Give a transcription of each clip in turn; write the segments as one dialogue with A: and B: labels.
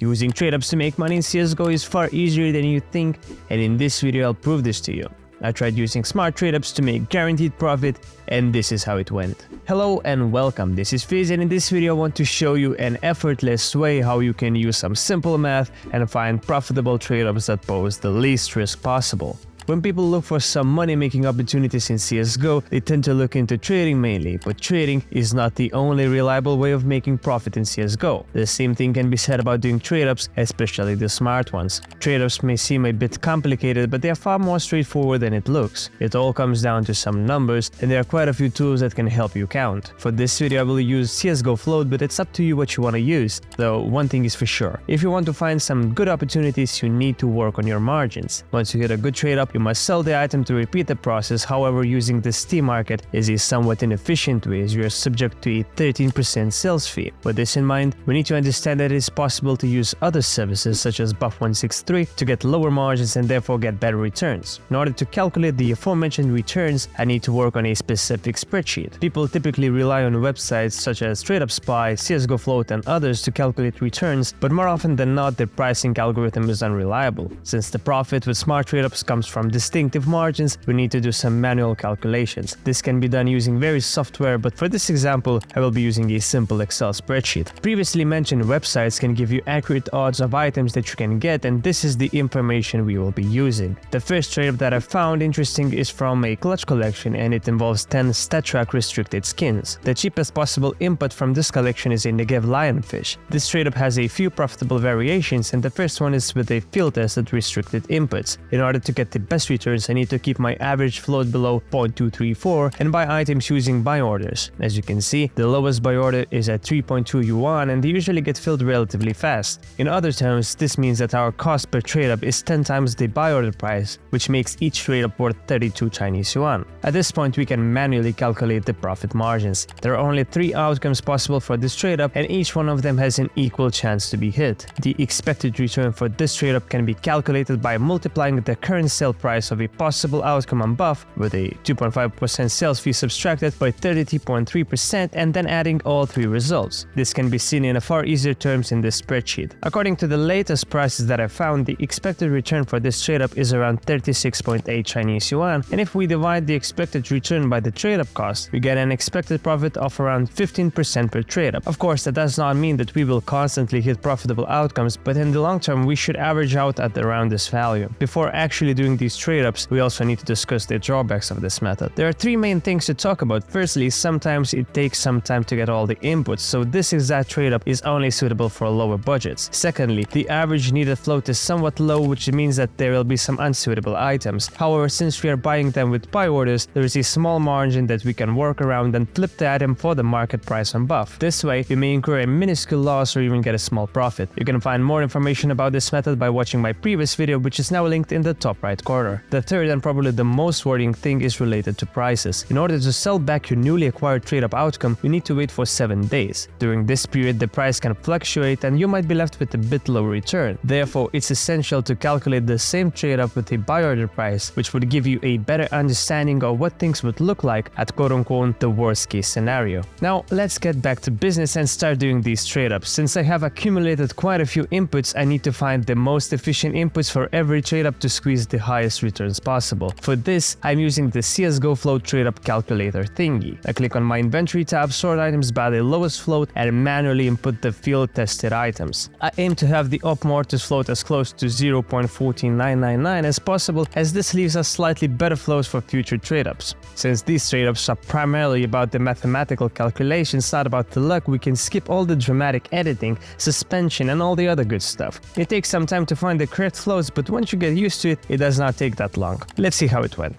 A: Using tradeups to make money in CSGO is far easier than you think, and in this video I'll prove this to you. I tried using smart tradeups to make guaranteed profit, and this is how it went. Hello and welcome, this is Fizz, and in this video I want to show you an effortless way how you can use some simple math and find profitable tradeups that pose the least risk possible. When people look for some money-making opportunities in CSGO, they tend to look into trading mainly, but trading is not the only reliable way of making profit in CSGO. The same thing can be said about doing trade-ups, especially the smart ones. Trade-ups may seem a bit complicated, but they are far more straightforward than it looks. It all comes down to some numbers, and there are quite a few tools that can help you count. For this video I will use CSGO float, but it's up to you what you want to use. Though one thing is for sure, if you want to find some good opportunities, you need to work on your margins. Once you hit a good trade-up, you must sell the item to repeat the process. However, using the Steam market is a somewhat inefficient way, as you are subject to a 13% sales fee. With this in mind, we need to understand that it is possible to use other services such as Buff163 to get lower margins and therefore get better returns. In order to calculate the aforementioned returns, I need to work on a specific spreadsheet. People typically rely on websites such as tradeup Spy, CSGO Float, and others to calculate returns, but more often than not, their pricing algorithm is unreliable. Since the profit with smart tradeups comes from distinctive margins, we need to do some manual calculations. This can be done using various software, but for this example, I will be using a simple Excel spreadsheet. Previously mentioned websites can give you accurate odds of items that you can get, and this is the information we will be using. The first trade that I found interesting is from a clutch collection, and it involves 10 StatTrack restricted skins. The cheapest possible input from this collection is a Negev lionfish. This trade-up has a few profitable variations, and the first one is with a field tested restricted inputs. In order to get the best returns, I need to keep my average float below 0.234 and buy items using buy orders. As you can see, the lowest buy order is at 3.2 yuan, and they usually get filled relatively fast. In other terms, this means that our cost per trade-up is 10 times the buy order price, which makes each trade-up worth 32 Chinese yuan. At this point, we can manually calculate the profit margins. There are only 3 outcomes possible for this trade-up, and each one of them has an equal chance to be hit. The expected return for this trade-up can be calculated by multiplying the current sale price of a possible outcome on Buff with a 2.5% sales fee subtracted by 30.3% and then adding all 3 results. This can be seen in a far easier terms in this spreadsheet. According to the latest prices that I found, the expected return for this trade-up is around 36.8 Chinese yuan, and if we divide the expected return by the trade-up cost, we get an expected profit of around 15% per trade-up. Of course, that does not mean that we will constantly hit profitable outcomes, but in the long term we should average out at around this value. Before actually doing these trade-ups, we also need to discuss the drawbacks of this method. There are 3 main things to talk about. Firstly, sometimes it takes some time to get all the inputs, so this exact trade-up is only suitable for lower budgets. Secondly, the average needed float is somewhat low, which means that there will be some unsuitable items. However, since we are buying them with buy orders, there is a small margin that we can work around and flip the item for the market price on Buff. This way, we may incur a minuscule loss or even get a small profit. You can find more information about this method by watching my previous video, which is now linked in the top right corner. The third and probably the most worrying thing is related to prices. In order to sell back your newly acquired trade-up outcome, you need to wait for 7 days. During this period, the price can fluctuate and you might be left with a bit lower return. Therefore, it's essential to calculate the same trade-up with a buy order price, which would give you a better understanding of what things would look like at quote-unquote the worst case scenario. Now, let's get back to business and start doing these trade-ups. Since I have accumulated quite a few inputs, I need to find the most efficient inputs for every trade-up to squeeze the highest returns possible. For this, I'm using the CSGO float trade-up calculator thingy. I click on my inventory tab, sort items by the lowest float, and manually input the field tested items. I aim to have the op mortis float as close to 0.14999 as possible, as this leaves us slightly better flows for future trade-ups. Since these trade-ups are primarily about the mathematical calculations, not about the luck, we can skip all the dramatic editing, suspension, and all the other good stuff. It takes some time to find the correct flows, but once you get used to it, it does not take that long. Let's see how it went.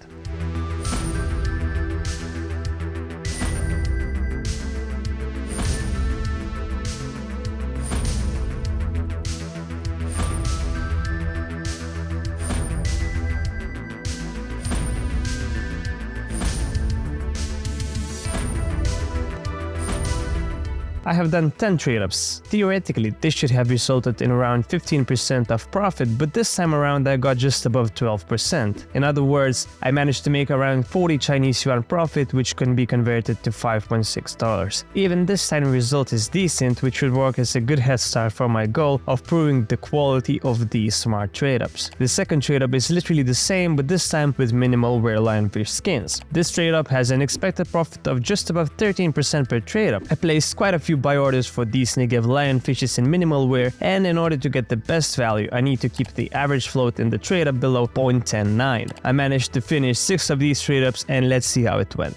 A: I have done 10 trade-ups. Theoretically, this should have resulted in around 15% of profit, but this time around I got just above 12%. In other words, I managed to make around 40 Chinese yuan profit, which can be converted to $5.6. Even this tiny result is decent, which should work as a good head start for my goal of proving the quality of these smart trade-ups. The second trade-up is literally the same, but this time with minimal rare lionfish skins. This trade-up has an expected profit of just above 13% per trade-up. I placed quite a few buy orders for these Negev lionfishes in minimal wear, and in order to get the best value, I need to keep the average float in the trade-up below 0.109. I managed to finish 6 of these trade-ups, and let's see how it went.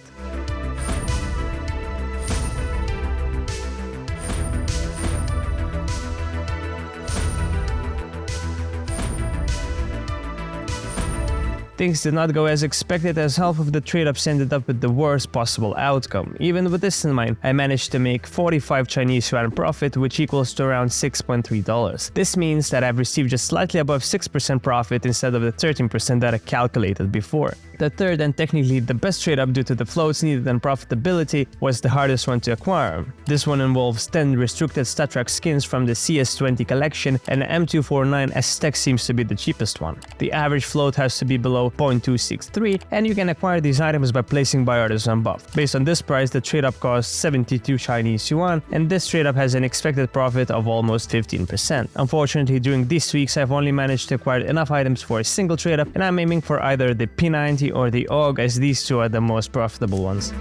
A: Things did not go as expected, as half of the trade-ups ended up with the worst possible outcome. Even with this in mind, I managed to make 45 Chinese yuan profit, which equals to around $6.3. This means that I've received just slightly above 6% profit instead of the 13% that I calculated before. The third and technically the best trade-up due to the floats needed and profitability was the hardest one to acquire. This one involves 10 restricted StatTrak skins from the CS20 collection, and M249 as tech seems to be the cheapest one. The average float has to be below 0.263, and you can acquire these items by placing buy orders on above. Based on this price, the trade-up costs 72 Chinese yuan, and this trade-up has an expected profit of almost 15%. Unfortunately, during these weeks, I've only managed to acquire enough items for a single trade-up, and I'm aiming for either the P90 or the AUG, as these two are the most profitable ones.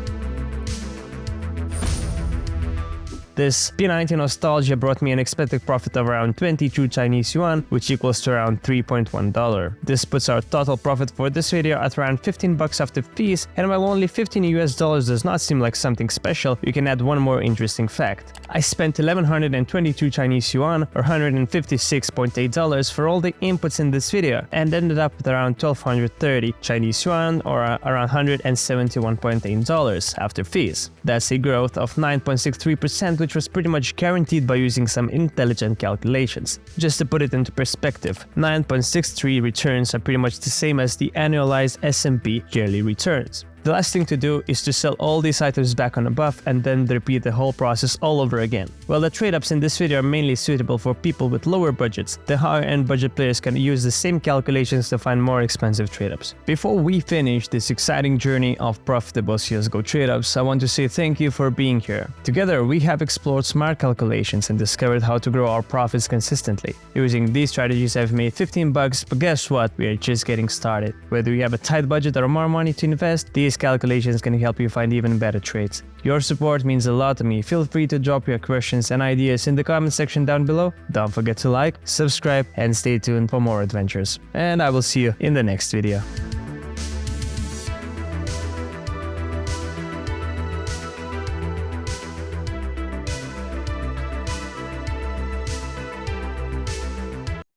A: This P90 nostalgia brought me an expected profit of around 22 Chinese yuan, which equals to around $3.1. This puts our total profit for this video at around $15 after fees, and while only $15 US does not seem like something special, you can add one more interesting fact. I spent 1122 Chinese yuan, or $156.8 for all the inputs in this video, and ended up with around 1230 Chinese yuan, or around $171.8 after fees. That's a growth of 9.63%, which was pretty much guaranteed by using some intelligent calculations. Just to put it into perspective, 9.63 returns are pretty much the same as the annualized S&P yearly returns. The last thing to do is to sell all these items back on above and then repeat the whole process all over again. While the trade-ups in this video are mainly suitable for people with lower budgets, the higher-end budget players can use the same calculations to find more expensive trade-ups. Before we finish this exciting journey of profitable CSGO trade-ups, I want to say thank you for being here. Together, we have explored smart calculations and discovered how to grow our profits consistently. Using these strategies, I've made $15, but guess what? We are just getting started. Whether you have a tight budget or more money to invest, these calculations can help you find even better trades. Your support means a lot to me. Feel free to drop your questions and ideas in the comment section down below. Don't forget to like, subscribe, and stay tuned for more adventures. And I will see you in the next video.